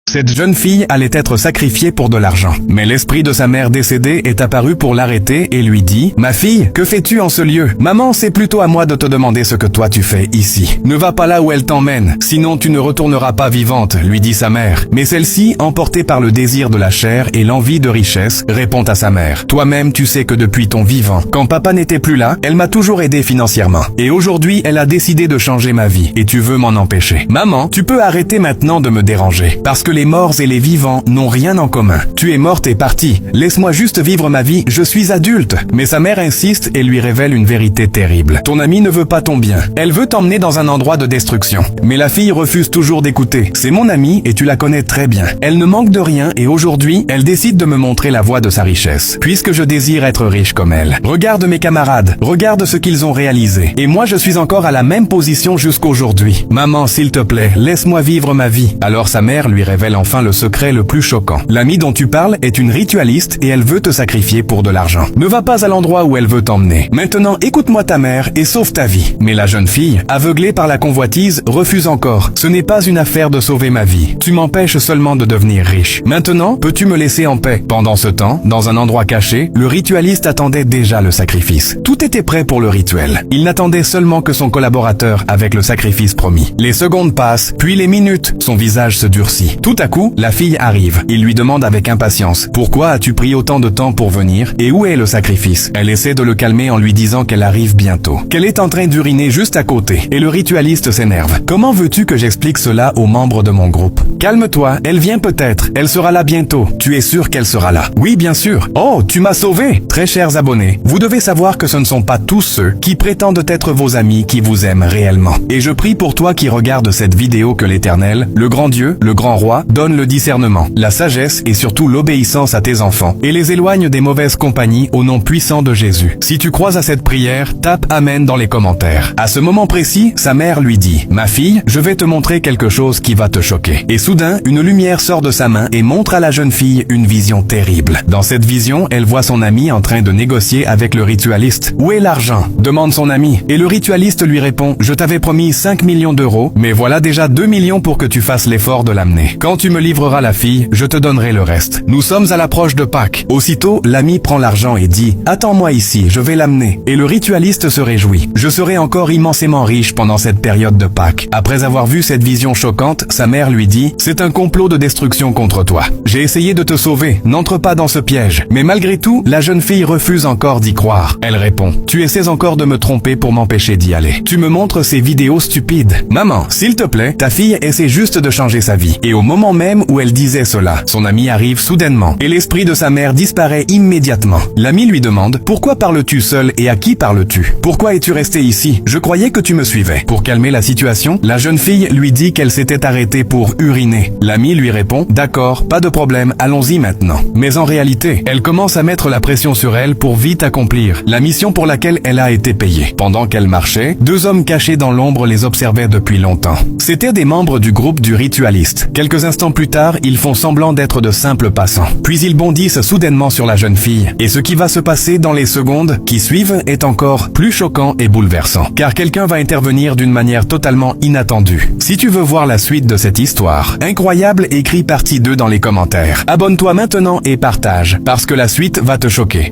Cette jeune fille allait être sacrifiée pour de l'argent. Mais l'esprit de sa mère décédée est apparu pour l'arrêter et lui dit « Ma fille, que fais-tu en ce lieu? Maman, c'est plutôt à moi de te demander ce que toi tu fais ici. Ne va pas là où elle t'emmène, sinon tu ne retourneras pas vivante, lui dit sa mère. Mais celle-ci, emportée par le désir de la chair et l'envie de richesse, répond à sa mère « Toi-même, tu sais que depuis ton vivant, quand papa n'était plus là, elle m'a toujours aidé financièrement. Et aujourd'hui, elle a décidé de changer ma vie, et tu veux m'en empêcher. Maman, tu peux arrêter maintenant de me déranger, parce que les morts et les vivants n'ont rien en commun. Tu es morte et partie. Laisse-moi juste vivre ma vie, je suis adulte. » Mais sa mère insiste et lui révèle une vérité terrible. Ton amie ne veut pas ton bien. Elle veut t'emmener dans un endroit de destruction. Mais la fille refuse toujours d'écouter. C'est mon amie et tu la connais très bien. Elle ne manque de rien et aujourd'hui, elle décide de me montrer la voie de sa richesse. Puisque je désire être riche comme elle. Regarde mes camarades. Regarde ce qu'ils ont réalisé. Et moi, je suis encore à la même position jusqu'aujourd'hui. Maman, s'il te plaît, laisse-moi vivre ma vie. Alors sa mère lui révèle enfin le secret le plus choquant. L'amie dont tu parles est une ritualiste et elle veut te sacrifier pour de l'argent. Ne va pas à l'endroit où elle veut t'emmener. Maintenant, écoute-moi ta mère et sauve ta vie. Mais la jeune fille, aveuglée par la convoitise, refuse encore. Ce n'est pas une affaire de sauver ma vie. Tu m'empêches seulement de devenir riche. Maintenant, peux-tu me laisser en paix? Pendant ce temps, dans un endroit caché, le ritualiste attendait déjà le sacrifice. Tout était prêt pour le rituel. Il n'attendait seulement que son collaborateur avec le sacrifice promis. Les secondes passent, puis les minutes. Son visage se durcit. Tout à coup, la fille arrive. Il lui demande avec impatience « Pourquoi as-tu pris autant de temps pour venir et où est le sacrifice ?» Elle essaie de le calmer en lui disant qu'elle arrive bientôt, qu'elle est en train d'uriner juste à côté. Et le ritualiste s'énerve. « Comment veux-tu que j'explique cela aux membres de mon groupe? Calme-toi, elle vient peut-être. Elle sera là bientôt. Tu es sûr qu'elle sera là? » « Oui, bien sûr. »« Oh, tu m'as sauvé !» Très chers abonnés, vous devez savoir que ce ne sont pas tous ceux qui prétendent être vos amis qui vous aiment réellement. Et je prie pour toi qui regarde cette vidéo que l'Éternel, le grand Dieu, le grand roi, donne le discernement, la sagesse et surtout l'obéissance à tes enfants et les éloigne des mauvaises compagnies au nom puissant de Jésus. Si tu crois à cette prière, tape Amen dans les commentaires. À ce moment précis, sa mère lui dit « Ma fille, je vais te montrer quelque chose qui va te choquer. » Et soudain, une lumière sort de sa main et montre à la jeune fille une vision terrible. Dans cette vision, elle voit son ami en train de négocier avec le ritualiste. « Où est l'argent ?» demande son ami. Et le ritualiste lui répond « Je t'avais promis 5 millions d'euros, mais voilà déjà 2 millions pour que tu fasses l'effort de l'amener. Quand tu me livreras la fille, je te donnerai le reste. Nous sommes à l'approche de Pâques. » Aussitôt, l'ami prend l'argent et dit « Attends-moi ici, je vais l'amener. » Et le ritualiste se réjouit. « Je serai encore immensément riche pendant cette période de Pâques. » Après avoir vu cette vision choquante, sa mère lui dit « C'est un complot de destruction contre toi. J'ai essayé de te sauver, n'entre pas dans ce piège. » Mais malgré tout, la jeune fille refuse encore d'y croire. Elle répond « Tu essaies encore de me tromper pour m'empêcher d'y aller. Tu me montres ces vidéos stupides. Maman, s'il te plaît, ta fille essaie juste de changer sa vie. » Et au moment même où elle disait cela, son ami arrive soudainement et l'esprit de sa mère disparaît immédiatement. L'ami lui demande « Pourquoi parles-tu seul et à qui parles-tu? Pourquoi es-tu resté ici? Je croyais que tu me suivais. » Pour calmer la situation, la jeune fille lui dit qu'elle s'était arrêtée pour uriner. L'ami lui répond « D'accord, pas de problème, allons-y maintenant. » Mais en réalité, elle commence à mettre la pression sur elle pour vite accomplir la mission pour laquelle elle a été payée. Pendant qu'elle marchait, deux hommes cachés dans l'ombre les observaient depuis longtemps. C'étaient des membres du groupe du ritualiste. Quelques instants plus tard, ils font semblant d'être de simples passants. Puis ils bondissent soudainement sur la jeune fille. Et ce qui va se passer dans les secondes qui suivent est encore plus choquant et bouleversant. Car quelqu'un va intervenir d'une manière totalement inattendue. Si tu veux voir la suite de cette histoire incroyable, écris partie 2 dans les commentaires. Abonne-toi maintenant et partage, parce que la suite va te choquer.